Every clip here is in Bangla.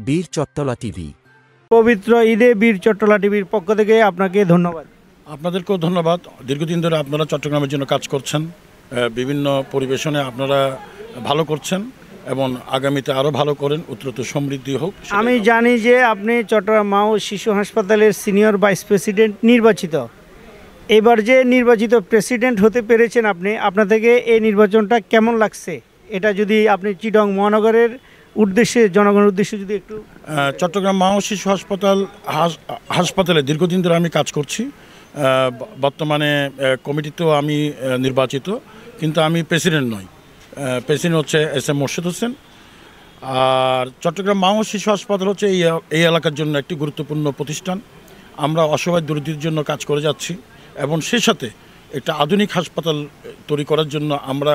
বীর চট্টলা টিভি। পবিত্র ঈদে বীর চট্টলা টিভির পক্ষ থেকে আপনাকে ধন্যবাদ। আপনাদেরকেও ধন্যবাদ। দীর্ঘদিন ধরে আপনারা চট্টগ্রামের জন্য কাজ করছেন, বিভিন্ন পরিবেশনে আপনারা ভালো করছেন এবং আগামীতে আরও ভালো করেন, উত্তরোত্তর সমৃদ্ধি হোক। আমি জানি যে আপনি চট্টগ্রাম মা ও শিশু হাসপাতালের সিনিয়র ভাইস প্রেসিডেন্ট নির্বাচিত। এবার যে নির্বাচিত প্রেসিডেন্ট হতে পেরেছেন আপনি, আপনার থেকে এই নির্বাচনটা কেমন লাগছে, এটা যদি আপনি চিটং মহানগরের উদ্দেশ্যে, জনগণের উদ্দেশ্যে যদি একটু। চট্টগ্রাম মা ও শিশু হাসপাতালে দীর্ঘদিন ধরে আমি কাজ করছি। বর্তমানে কমিটিতেও আমি নির্বাচিত, কিন্তু আমি প্রেসিডেন্ট নই। প্রেসিডেন্ট হচ্ছে SM মোর্শেদ হোসেন। আর চট্টগ্রাম মা ও শিশু হাসপাতাল হচ্ছে এই এলাকার জন্য একটি গুরুত্বপূর্ণ প্রতিষ্ঠান। আমরা অসহায় দরিদ্রের জন্য কাজ করে যাচ্ছি এবং সেই সাথে একটা আধুনিক হাসপাতাল তৈরি করার জন্য আমরা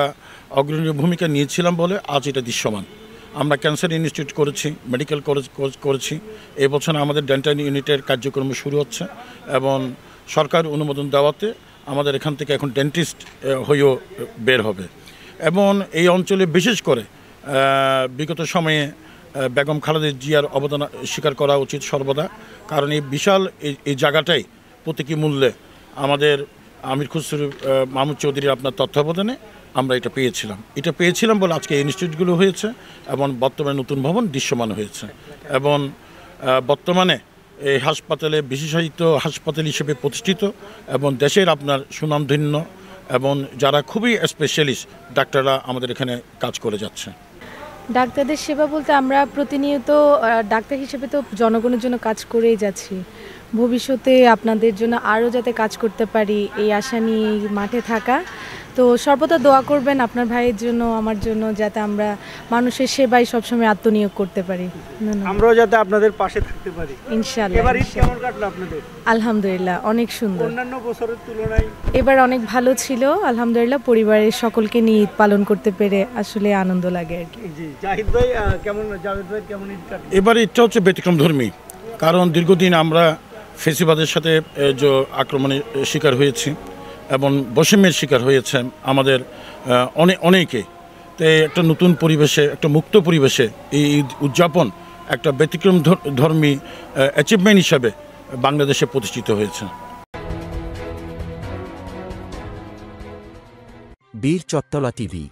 অগ্রণী ভূমিকা নিয়েছিলাম বলে আজ এটা দৃশ্যমান। আমরা ক্যান্সার ইনস্টিটিউট করেছি, মেডিকেল করেছি। এই বছর আমাদের ডেন্টাল ইউনিটের কার্যক্রম শুরু হচ্ছে এবং সরকার অনুমোদন দেওয়াতে আমাদের এখান থেকে এখন ডেন্টিস্ট হয়েও বের হবে। এবং এই অঞ্চলে বিশেষ করে বিগত সময়ে বেগম খালেদা জিয়ার অবদান স্বীকার করা উচিত সর্বদা, কারণ এই বিশাল এই জায়গাটাই প্রতীকী মূল্যে আমাদের আমির খুসরু মাহমুদ চৌধুরীর আপনার তত্ত্বাবধানে আমরা এটা পেয়েছিলাম বলে আজকে এই ইনস্টিটিউটগুলো হয়েছে এবং বর্তমানে নতুন ভবন দৃশ্যমান হয়েছে। এবং বর্তমানে এই হাসপাতালে বিশেষায়িত হাসপাতাল হিসেবে প্রতিষ্ঠিত এবং দেশের আপনার সুনামধন্য এবং যারা খুবই স্পেশালিস্ট ডাক্তাররা আমাদের এখানে কাজ করে যাচ্ছে। ডাক্তারদের সেবা বলতে আমরা প্রতিনিয়ত ডাক্তার হিসেবে তো জনগণের জন্য কাজ করেই যাচ্ছি। ভবিষ্যতে আপনাদের জন্য আরও যাতে কাজ করতে পারি এই আশা নিয়ে মাঠে থাকা। তো সর্বদা দোয়া করবেন আপনার ভাইয়ের জন্য, আমার জন্য, যাতে আমরা মানুষের সেবায় সবসময় আত্মনিয়োগ করতে পারি। আমরাও যাতে আপনাদের পাশে থাকতে পারি ইনশাআল্লাহ। এবার ঈদ কেমন কাটলো আপনাদের? আলহামদুলিল্লাহ অনেক সুন্দর। অন্যান্য বছরের তুলনায় এবার অনেক ভালো ছিল আলহামদুলিল্লাহ। পরিবারের সকলকে নিয়ে ঈদ পালন করতে পেরে আসলে আনন্দ লাগে আর কি। জি, জাহিদ ভাই কেমন ঈদ কাটলো? এবার এটা হচ্ছে ব্যতিক্রমধর্মী, কারণ দীর্ঘদিন আমরা ফেসিবাদের সাথে যে আক্রমণের শিকার হয়েছি এবং বৈষম্যের শিকার হয়েছে আমাদের অনেকে। তো একটা নতুন পরিবেশে, একটা মুক্ত পরিবেশে এই ঈদ উদযাপন একটা ব্যতিক্রম ধর্মী অ্যাচিভমেন্ট হিসাবে বাংলাদেশে প্রতিষ্ঠিত হয়েছে। বীর চট্টলা টিভি।